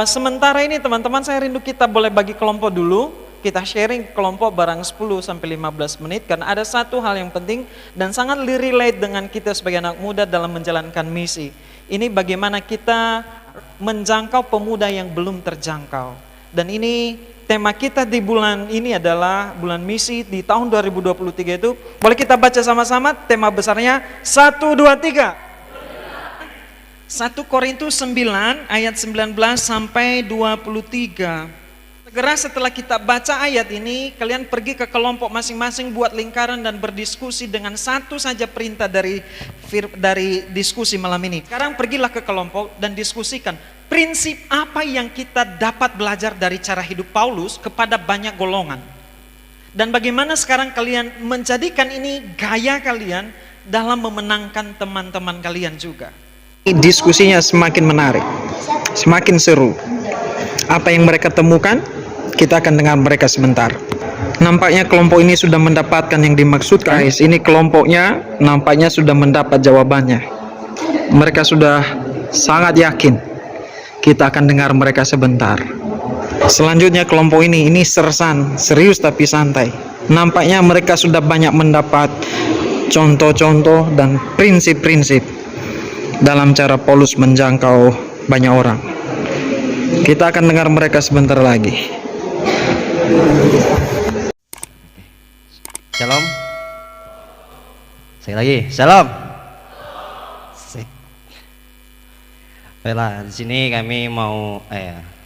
Sementara ini teman-teman, saya rindu kita boleh bagi kelompok dulu. Kita sharing kelompok barang 10-15 menit, karena ada satu hal yang penting dan sangat relate dengan kita sebagai anak muda dalam menjalankan misi. Ini bagaimana kita menjangkau pemuda yang belum terjangkau. Dan ini tema kita di bulan ini adalah bulan misi di tahun 2023 itu. Boleh kita baca sama-sama tema besarnya 1, 2, 3. 1 Korintus 9 ayat 19 sampai 23. Segera setelah kita baca ayat ini, kalian pergi ke kelompok masing-masing, buat lingkaran dan berdiskusi dengan satu saja perintah dari diskusi malam ini. Sekarang pergilah ke kelompok dan diskusikan prinsip apa yang kita dapat belajar dari cara hidup Paulus kepada banyak golongan. Dan bagaimana sekarang kalian menjadikan ini gaya kalian dalam memenangkan teman-teman kalian juga. Diskusinya semakin menarik, semakin seru. Apa yang mereka temukan, kita akan dengar mereka sebentar. Nampaknya kelompok ini sudah mendapatkan yang dimaksudkan. Guys, ini kelompoknya nampaknya sudah mendapat jawabannya. Mereka sudah sangat yakin. Kita akan dengar mereka sebentar. Selanjutnya kelompok ini sersan, serius tapi santai. Nampaknya mereka sudah banyak mendapat contoh-contoh dan prinsip-prinsip dalam cara Paulus menjangkau banyak orang. Kita akan dengar mereka sebentar lagi. Shalom. Sekali lagi, shalom. Baiklah, di sini kami mau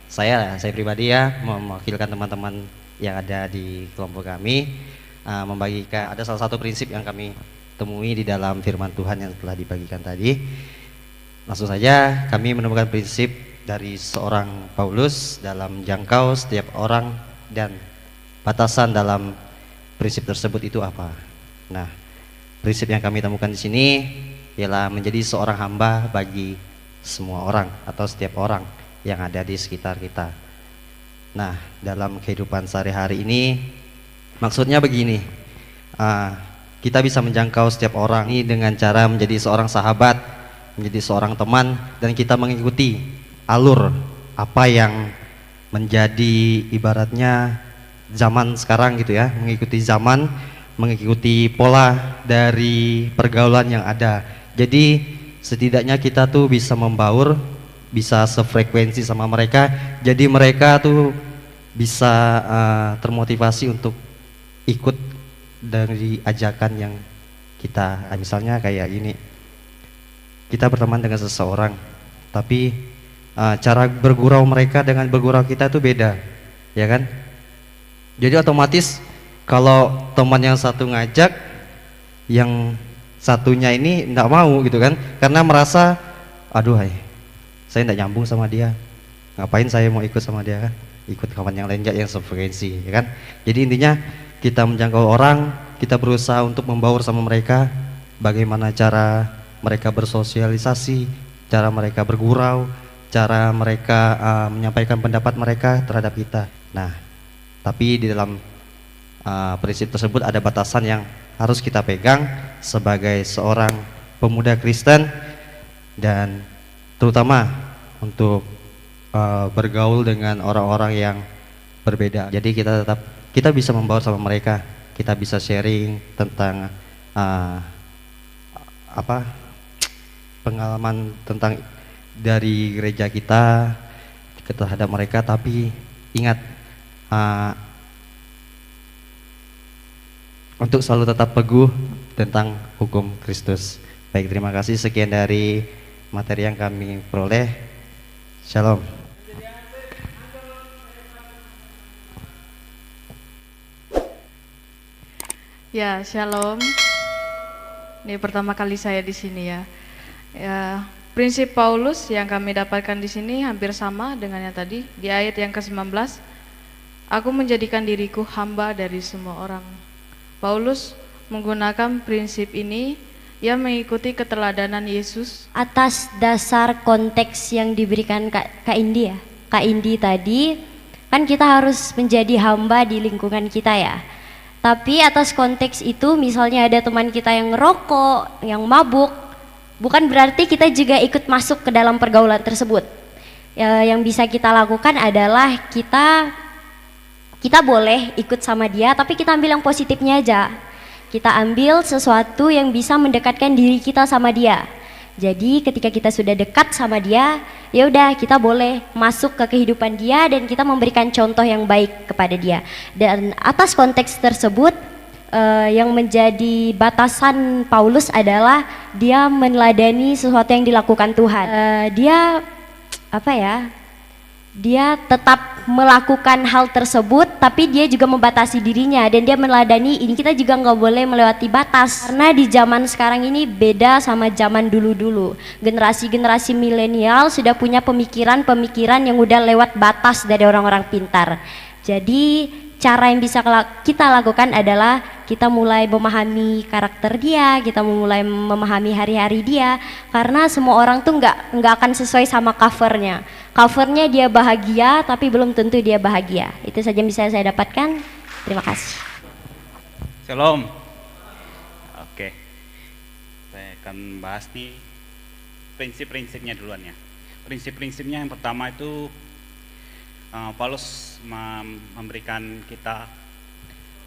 saya pribadi ya mau mewakilkan teman-teman yang ada di kelompok kami, membagikan ada salah satu prinsip yang kami temui di dalam firman Tuhan yang telah dibagikan tadi. Langsung saja kami menemukan prinsip dari seorang Paulus dalam jangkau setiap orang dan batasan dalam prinsip tersebut itu apa. Nah, prinsip yang kami temukan di sini ialah menjadi seorang hamba bagi semua orang atau setiap orang yang ada di sekitar kita. Nah, dalam kehidupan sehari-hari ini maksudnya begini, kita bisa menjangkau setiap orang ini dengan cara menjadi seorang sahabat, menjadi seorang teman, dan kita mengikuti alur apa yang menjadi ibaratnya zaman sekarang gitu ya, mengikuti zaman, mengikuti pola dari pergaulan yang ada. Jadi setidaknya kita tuh bisa membaur, bisa sefrekuensi sama mereka, jadi mereka tuh bisa termotivasi untuk ikut dari ajakan yang kita, misalnya kayak gini, kita berteman dengan seseorang tapi cara bergurau mereka dengan bergurau kita itu beda, ya kan? Jadi otomatis kalau teman yang satu ngajak, yang satunya ini enggak mau gitu kan, karena merasa aduh saya enggak nyambung sama dia, ngapain saya mau ikut sama dia kan, ikut kawan yang lain yang sefrekuensi, ya kan? Jadi intinya kita menjangkau orang, kita berusaha untuk membaur sama mereka, bagaimana cara mereka bersosialisasi, cara mereka bergurau, cara mereka menyampaikan pendapat mereka terhadap kita. Nah, tapi di dalam prinsip tersebut ada batasan yang harus kita pegang sebagai seorang pemuda Kristen, dan terutama untuk bergaul dengan orang-orang yang berbeda. Jadi kita bisa membaur sama mereka, kita bisa sharing tentang pengalaman tentang dari gereja kita terhadap mereka, tapi ingat untuk selalu tetap teguh tentang hukum Kristus. Baik, terima kasih, sekian dari materi yang kami peroleh. Shalom. Ya, shalom. Ini pertama kali saya di sini ya. Ya, prinsip Paulus yang kami dapatkan di sini hampir sama dengan yang tadi di ayat yang ke-19. Aku menjadikan diriku hamba dari semua orang. Paulus menggunakan prinsip ini, ia mengikuti keteladanan Yesus atas dasar konteks yang diberikan Kak Indi ya. Kak Indi tadi kan kita harus menjadi hamba di lingkungan kita ya. Tapi atas konteks itu misalnya ada teman kita yang ngerokok, yang mabuk, bukan berarti kita juga ikut masuk ke dalam pergaulan tersebut. Yang bisa kita lakukan adalah kita boleh ikut sama dia, tapi kita ambil yang positifnya aja. Kita ambil sesuatu yang bisa mendekatkan diri kita sama dia. Jadi ketika kita sudah dekat sama dia, ya udah kita boleh masuk ke kehidupan dia dan kita memberikan contoh yang baik kepada dia. Dan atas konteks tersebut yang menjadi batasan Paulus adalah dia meneladani sesuatu yang dilakukan Tuhan. Dia tetap melakukan hal tersebut, tapi dia juga membatasi dirinya dan dia meneladani ini. Kita juga nggak boleh melewati batas, karena di zaman sekarang ini beda sama zaman dulu-dulu. Generasi milenial sudah punya pemikiran yang udah lewat batas dari orang-orang pintar. Jadi cara yang bisa kita lakukan adalah kita mulai memahami karakter dia, kita mulai memahami hari-hari dia, karena semua orang tuh nggak akan sesuai sama covernya. Covernya dia bahagia, tapi belum tentu dia bahagia. Itu saja yang bisa saya dapatkan. Terima kasih. Shalom. Oke, saya akan bahas nih prinsip-prinsipnya duluan ya. Prinsip-prinsipnya yang pertama itu Paulus memberikan kita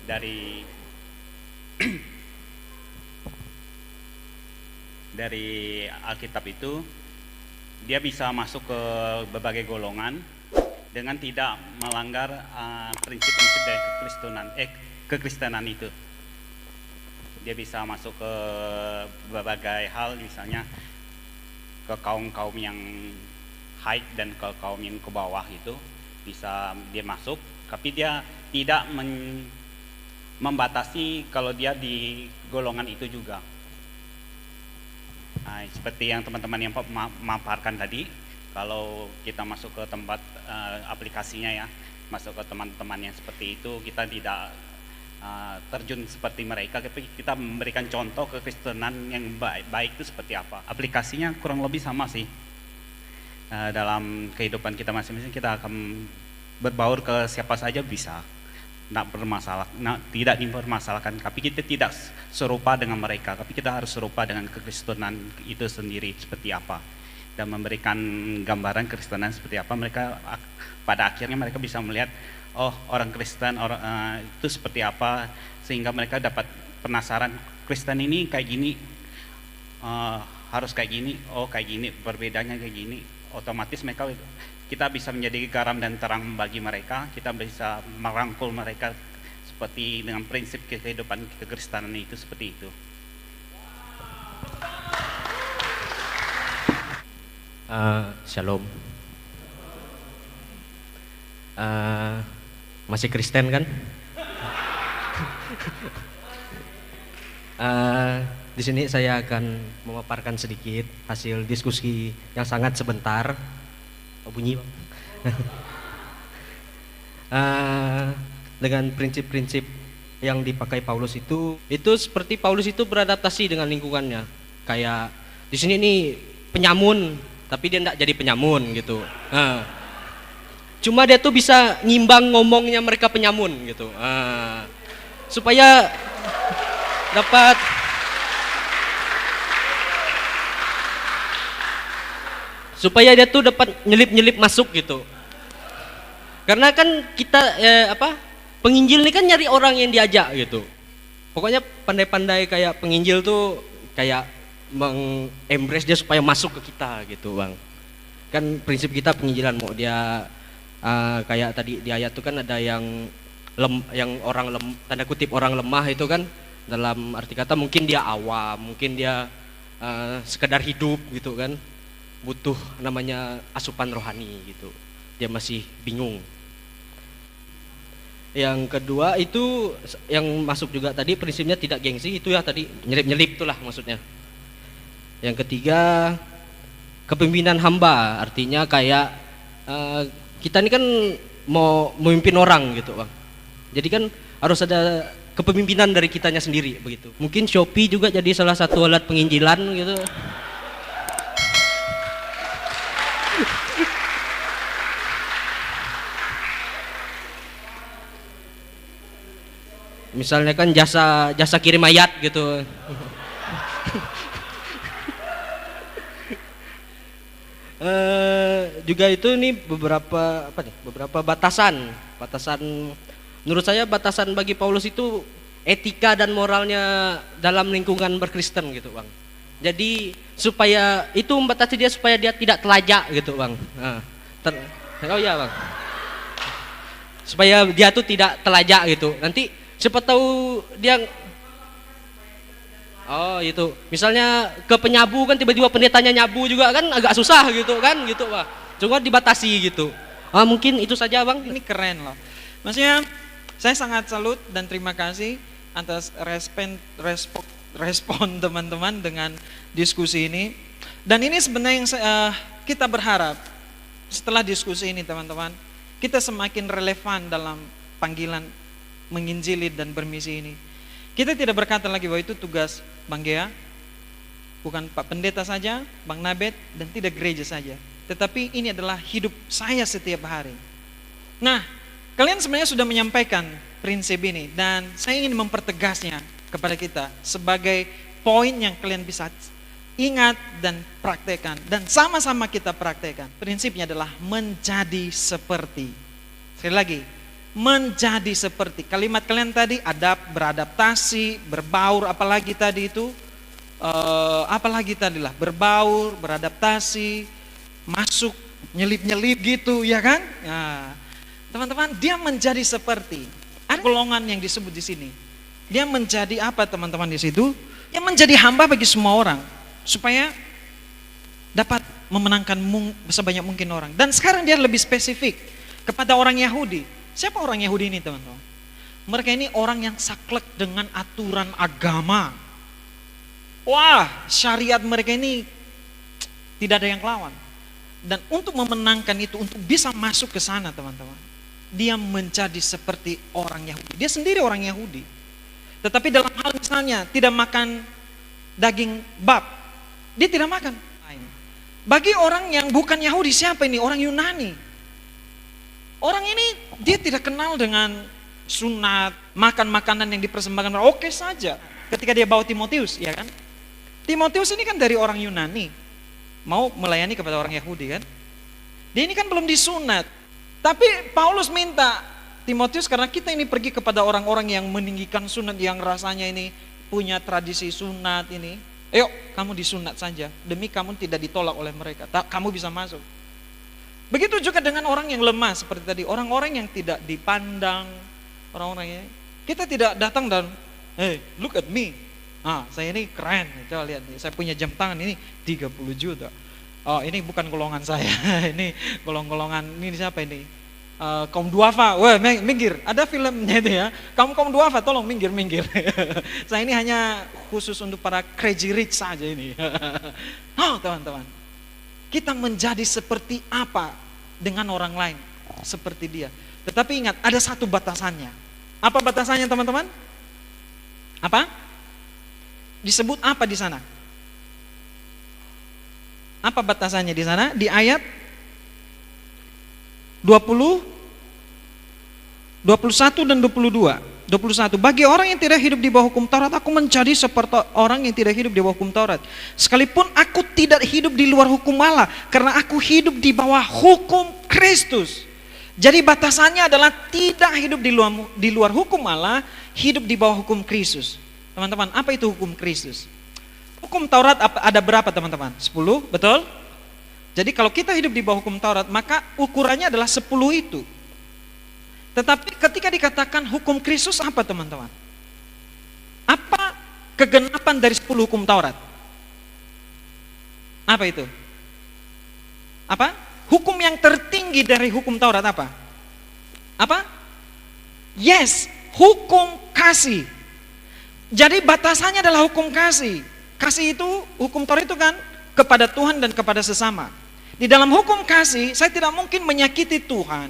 dari Alkitab itu, dia bisa masuk ke berbagai golongan dengan tidak melanggar prinsip-prinsip dari kekristenan itu. Dia bisa masuk ke berbagai hal, misalnya ke kaum-kaum yang high dan ke kaum yang ke bawah itu bisa dia masuk, tapi dia tidak membatasi kalau dia di golongan itu juga. Nah, seperti yang teman-teman yang memaparkan tadi, kalau kita masuk ke tempat aplikasinya ya, masuk ke teman-teman yang seperti itu, kita tidak terjun seperti mereka, tapi kita memberikan contoh kekristenan yang baik itu seperti apa. Aplikasinya kurang lebih sama sih. Dalam kehidupan kita masing-masing, kita akan berbaur ke siapa saja bisa, tidak dipermasalahkan, tapi kita tidak serupa dengan mereka, tapi kita harus serupa dengan kekristenan itu sendiri seperti apa, dan memberikan gambaran kekristenan seperti apa. Mereka pada akhirnya mereka bisa melihat, oh orang Kristen itu seperti apa, sehingga mereka dapat penasaran, Kristen ini kayak gini, harus kayak gini, oh kayak gini, perbedaannya kayak gini. Otomatis kita bisa menjadi garam dan terang bagi mereka. Kita bisa merangkul mereka seperti dengan prinsip kehidupan kekristenan itu seperti itu. Shalom. Masih Kristen kan? Di sini saya akan memaparkan sedikit hasil diskusi yang sangat sebentar. Bunyi, Bang. Dengan prinsip-prinsip yang dipakai Paulus itu seperti Paulus itu beradaptasi dengan lingkungannya. Kayak di sini nih penyamun, tapi dia enggak jadi penyamun gitu. Cuma dia tuh bisa nyimbang ngomongnya mereka penyamun gitu. Supaya dapat dia tuh dapat nyelip-nyelip masuk gitu. Karena kan kita penginjil ini kan nyari orang yang diajak gitu. Pokoknya pandai-pandai kayak penginjil tuh kayak mengembrace dia supaya masuk ke kita gitu, Bang. Kan prinsip kita penginjilan, mau dia kayak tadi di ayat tuh kan ada yang tanda kutip orang lemah itu kan, dalam arti kata mungkin dia awam, mungkin dia sekedar hidup gitu kan, butuh namanya asupan rohani gitu, dia masih bingung. Yang kedua itu yang masuk juga tadi prinsipnya tidak gengsi, itu ya tadi nyelip-nyelip itulah maksudnya. Yang ketiga kepemimpinan hamba, artinya kayak kita ini kan mau memimpin orang gitu, Bang. Jadi kan harus ada kepemimpinan dari kitanya sendiri begitu. Mungkin Shopee juga jadi salah satu alat penginjilan gitu. Misalnya kan jasa kirim ayat gitu. juga itu nih beberapa apa nih? Beberapa batasan. Menurut saya batasan bagi Paulus itu etika dan moralnya dalam lingkungan berkristen gitu, Bang. Jadi supaya itu membatasi dia supaya dia tidak telajak gitu, Bang. Nah, oh iya, Bang. Supaya dia tuh tidak telajak gitu. Nanti siapa tahu dia itu. Misalnya ke penyabu kan tiba-tiba pendetanya nyabu juga kan agak susah gitu kan gitu, Pak. Cuma dibatasi gitu. Mungkin itu saja, Bang. Ini keren loh. Maksudnya saya sangat salut dan terima kasih atas respon teman-teman dengan diskusi ini. Dan ini sebenarnya yang kita berharap setelah diskusi ini, teman-teman, kita semakin relevan dalam panggilan menginjili dan bermisi ini. Kita tidak berkata lagi bahwa itu tugas Bang Gea, bukan Pak Pendeta saja, Bang Nabet, dan tidak gereja saja. Tetapi ini adalah hidup saya setiap hari. Nah, kalian sebenarnya sudah menyampaikan prinsip ini, dan saya ingin mempertegasnya kepada kita sebagai poin yang kalian bisa ingat dan praktekkan. Dan sama-sama kita praktekkan. Prinsipnya adalah menjadi seperti. Sekali lagi, menjadi seperti. Kalimat kalian tadi, beradaptasi, berbaur, apalagi tadi itu, apalagi tadi lah, berbaur, beradaptasi, masuk, nyelip-nyelip gitu, ya kan? Nah, teman-teman, dia menjadi seperti. Ada golongan yang disebut di sini. Dia menjadi apa, teman-teman, di situ? Dia menjadi hamba bagi semua orang, supaya dapat memenangkan sebanyak mungkin orang. Dan sekarang dia lebih spesifik kepada orang Yahudi. Siapa orang Yahudi ini, teman-teman? Mereka ini orang yang saklek dengan aturan agama. Wah, syariat mereka ini tidak ada yang lawan. Dan untuk memenangkan itu, untuk bisa masuk ke sana, teman-teman, dia menjadi seperti orang Yahudi. Dia sendiri orang Yahudi. Tetapi dalam hal misalnya tidak makan daging bab, dia tidak makan. Bagi orang yang bukan Yahudi, siapa ini? Orang Yunani. Orang ini dia tidak kenal dengan sunat, makan makanan yang dipersembahkan. Oke saja ketika dia bawa Timotius, ya kan? Timotius ini kan dari orang Yunani, mau melayani kepada orang Yahudi kan? Dia ini kan belum disunat. Tapi Paulus minta Timotius, karena kita ini pergi kepada orang-orang yang meninggikan sunat, yang rasanya ini punya tradisi sunat ini. Ayo kamu disunat saja, demi kamu tidak ditolak oleh mereka, kamu bisa masuk. Begitu juga dengan orang yang lemah seperti tadi, orang-orang yang tidak dipandang, orang-orang yang kita tidak datang dan, hey, look at me, saya ini keren, coba lihat nih, saya punya jam tangan ini 30 juta. Oh, ini bukan golongan saya, ini golongan ini siapa ini? Kaum duafa, wah minggir, ada filmnya itu ya, kaum duafa tolong minggir. Saya ini hanya khusus untuk para crazy rich saja ini. Teman-teman, kita menjadi seperti apa dengan orang lain, seperti dia. Tetapi ingat, ada satu batasannya. Apa batasannya, teman-teman? Apa? Disebut apa di sana? Apa batasannya di sana? Di ayat 20, 21 dan 22. 21. Bagi orang yang tidak hidup di bawah hukum Taurat, aku menjadi seperti orang yang tidak hidup di bawah hukum Taurat. Sekalipun aku tidak hidup di luar hukum Allah, karena aku hidup di bawah hukum Kristus. Jadi batasannya adalah tidak hidup di luar hukum Allah, hidup di bawah hukum Kristus. Teman-teman, apa itu hukum Kristus? Hukum Taurat ada berapa, teman-teman? 10, betul? Jadi kalau kita hidup di bawah hukum Taurat, maka ukurannya adalah 10 itu. Tetapi ketika dikatakan hukum Kristus, apa, teman-teman? Apa kegenapan dari 10 hukum Taurat? Apa itu? Apa? Hukum yang tertinggi dari hukum Taurat apa? Apa? Yes, hukum kasih. Jadi batasannya adalah hukum kasih. Kasih itu, hukum Taurat itu kan kepada Tuhan dan kepada sesama. Di dalam hukum kasih, saya tidak mungkin menyakiti Tuhan.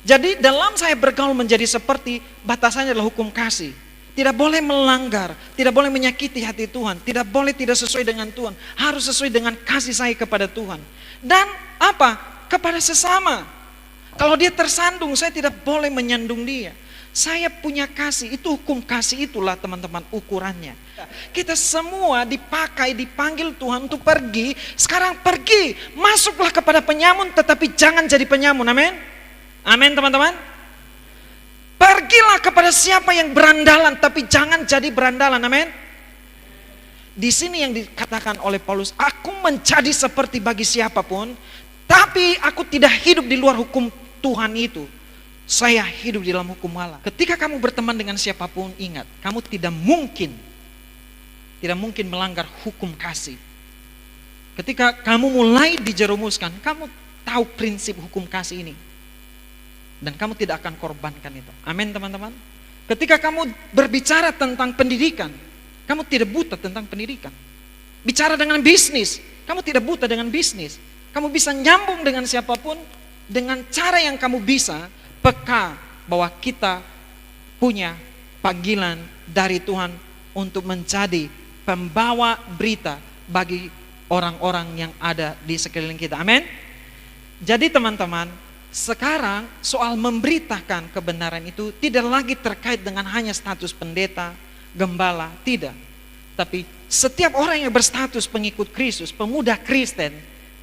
Jadi dalam saya bergaul menjadi seperti, batasannya adalah hukum kasih. Tidak boleh melanggar, tidak boleh menyakiti hati Tuhan, tidak boleh tidak sesuai dengan Tuhan. Harus sesuai dengan kasih saya kepada Tuhan. Dan apa? Kepada sesama. Kalau dia tersandung, saya tidak boleh menyandung dia. Saya punya kasih, itu hukum kasih itulah teman-teman ukurannya. Kita semua dipanggil Tuhan untuk pergi. Sekarang pergi, masuklah kepada penyamun tetapi jangan jadi penyamun, amin. Amin teman-teman. Pergilah kepada siapa yang berandalan tapi jangan jadi berandalan, amin. Di sini yang dikatakan oleh Paulus, aku menjadi seperti bagi siapapun, tapi aku tidak hidup di luar hukum Tuhan itu. Saya hidup di dalam hukum Allah. Ketika kamu berteman dengan siapapun, ingat, kamu tidak mungkin melanggar hukum kasih. Ketika kamu mulai dijerumuskan, kamu tahu prinsip hukum kasih ini. Dan kamu tidak akan korbankan itu. Amin teman-teman. Ketika kamu berbicara tentang pendidikan, kamu tidak buta tentang pendidikan. Bicara dengan bisnis, kamu tidak buta dengan bisnis. Kamu bisa nyambung dengan siapapun dengan cara yang kamu bisa, peka bahwa kita punya panggilan dari Tuhan untuk menjadi pembawa berita bagi orang-orang yang ada di sekeliling kita. Amin. Jadi teman-teman, sekarang soal memberitakan kebenaran itu tidak lagi terkait dengan hanya status pendeta, gembala, tidak. Tapi setiap orang yang berstatus pengikut Kristus, pemuda Kristen,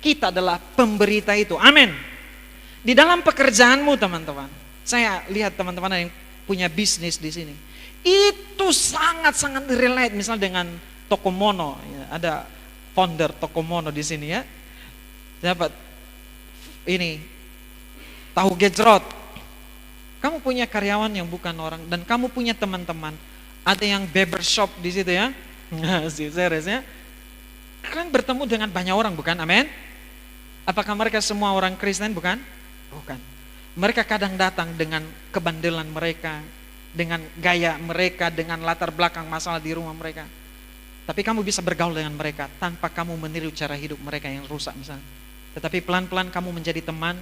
kita adalah pemberita itu. Amin. Di dalam pekerjaanmu teman-teman, saya lihat teman-teman yang punya bisnis di sini, itu sangat-sangat relate misalnya dengan Tokomono. Ya, ada founder Tokomono di sini ya. Dapat ini tahu gejrot. Kamu punya karyawan yang bukan orang dan kamu punya teman-teman. Ada yang barber shop di situ ya. Serius ya. Kalian bertemu dengan banyak orang bukan? Amin. Apakah mereka semua orang Kristen bukan? Bukan. Mereka kadang datang dengan kebandelan mereka, dengan gaya mereka, dengan latar belakang masalah di rumah mereka. Tapi kamu bisa bergaul dengan mereka tanpa kamu meniru cara hidup mereka yang rusak misalnya. Tetapi pelan-pelan kamu menjadi teman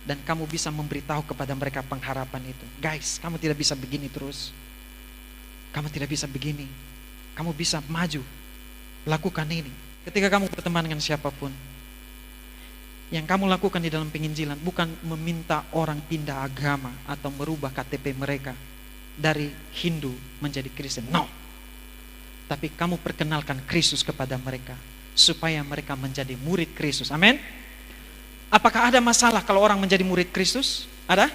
dan kamu bisa memberitahu kepada mereka pengharapan itu. Guys, kamu tidak bisa begini terus. Kamu tidak bisa begini. Kamu bisa maju. Lakukan ini. Ketika kamu berteman dengan siapapun, yang kamu lakukan di dalam penginjilan bukan meminta orang pindah agama atau merubah KTP mereka dari Hindu menjadi Kristen. No. Tapi kamu perkenalkan Kristus kepada mereka supaya mereka menjadi murid Kristus. Amin. Apakah ada masalah kalau orang menjadi murid Kristus? Ada?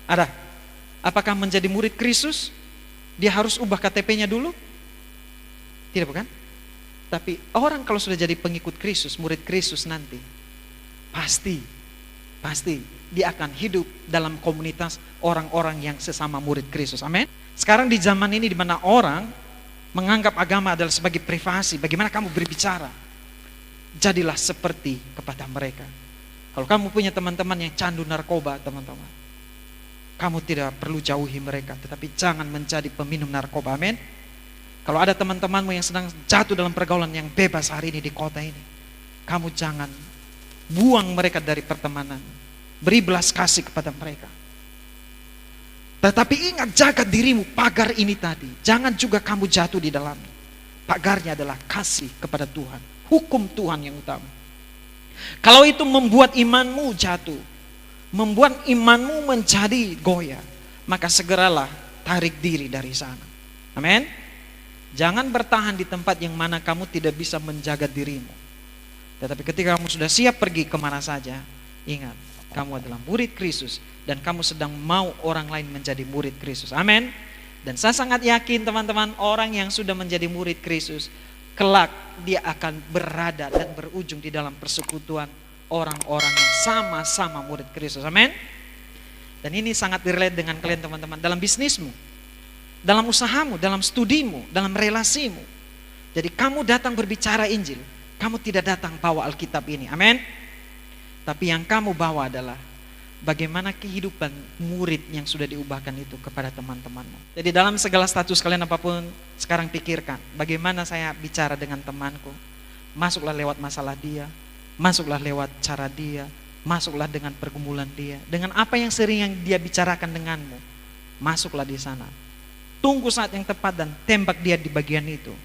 Ada. Apakah menjadi murid Kristus dia harus ubah KTP-nya dulu? Tidak bukan? Tapi orang kalau sudah jadi pengikut Kristus, murid Kristus nanti, pasti dia akan hidup dalam komunitas orang-orang yang sesama murid Kristus. Amin. Sekarang di zaman ini di mana orang menganggap agama adalah sebagai privasi, bagaimana kamu berbicara? Jadilah seperti kepada mereka. Kalau kamu punya teman-teman yang candu narkoba, teman-teman, kamu tidak perlu jauhi mereka, tetapi jangan menjadi peminum narkoba. Amin. Kalau ada teman-temanmu yang sedang jatuh dalam pergaulan yang bebas hari ini di kota ini, kamu jangan buang mereka dari pertemanan. Beri belas kasih kepada mereka. Tetapi ingat, jaga dirimu, pagar ini tadi. Jangan juga kamu jatuh di dalamnya. Pagarnya adalah kasih kepada Tuhan. Hukum Tuhan yang utama. Kalau itu membuat imanmu jatuh, membuat imanmu menjadi goyah, maka segeralah tarik diri dari sana. Amin. Jangan bertahan di tempat yang mana kamu tidak bisa menjaga dirimu. Tetapi ketika kamu sudah siap pergi kemana saja, ingat, kamu adalah murid Kristus dan kamu sedang mau orang lain menjadi murid Kristus. Amin. Dan saya sangat yakin teman-teman, orang yang sudah menjadi murid Kristus, kelak dia akan berada dan berujung di dalam persekutuan orang-orang yang sama-sama murid Kristus. Amin. Dan ini sangat relate dengan kalian teman-teman dalam bisnismu, dalam usahamu, dalam studimu, dalam relasimu. Jadi kamu datang berbicara Injil, kamu tidak datang bawa Alkitab ini. Amin. Tapi yang kamu bawa adalah bagaimana kehidupan murid yang sudah diubahkan itu kepada teman-temanmu. Jadi dalam segala status kalian apapun, sekarang pikirkan bagaimana saya bicara dengan temanku. Masuklah lewat masalah dia, masuklah lewat cara dia, masuklah dengan pergumulan dia, dengan apa yang sering yang dia bicarakan denganmu. Masuklah di sana. Tunggu saat yang tepat dan tembak dia di bagian itu.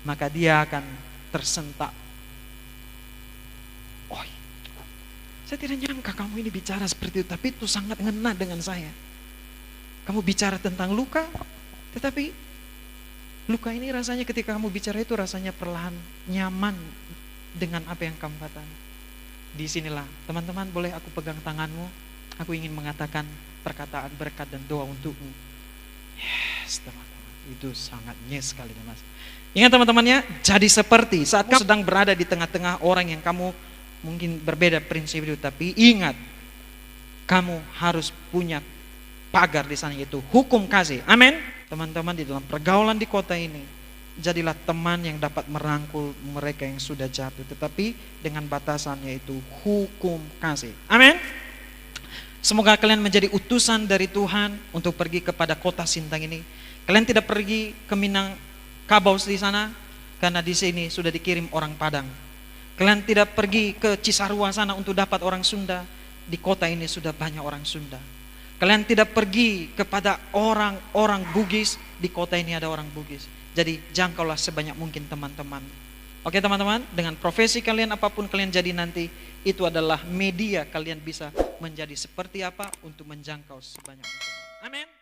Maka dia akan tersentak. Oh, saya tidak nyangka kamu ini bicara seperti itu, tapi itu sangat ngena dengan saya. kamu bicara tentang luka, tetapi luka ini rasanya ketika kamu bicara itu rasanya perlahan nyaman dengan apa yang kamu katakan. Disinilah teman-teman, boleh aku pegang tanganmu, aku ingin mengatakan perkataan berkat dan doa untukmu. Yes, teman-teman, itu sangat yes sekali, Mas. Ingat teman-temannya, jadi seperti saat kamu sedang berada di tengah-tengah orang yang kamu mungkin berbeda prinsip itu, tapi ingat, kamu harus punya pagar di sana, yaitu hukum kasih. Amin. Teman-teman, di dalam pergaulan di kota ini, jadilah teman yang dapat merangkul mereka yang sudah jatuh, tetapi dengan batasan, yaitu hukum kasih. Amin. Semoga kalian menjadi utusan dari Tuhan untuk pergi kepada kota Sintang ini. Kalian tidak pergi ke Minangkabau di sana, karena di sini sudah dikirim orang Padang. Kalian tidak pergi ke Cisarua sana untuk dapat orang Sunda. Di kota ini sudah banyak orang Sunda. Kalian tidak pergi kepada orang-orang Bugis. Di kota ini ada orang Bugis. Jadi jangkaulah sebanyak mungkin teman-teman. Oke teman-teman, dengan profesi kalian apapun kalian jadi nanti, itu adalah media kalian bisa menjadi seperti apa untuk menjangkau sebanyak mungkin. Amin.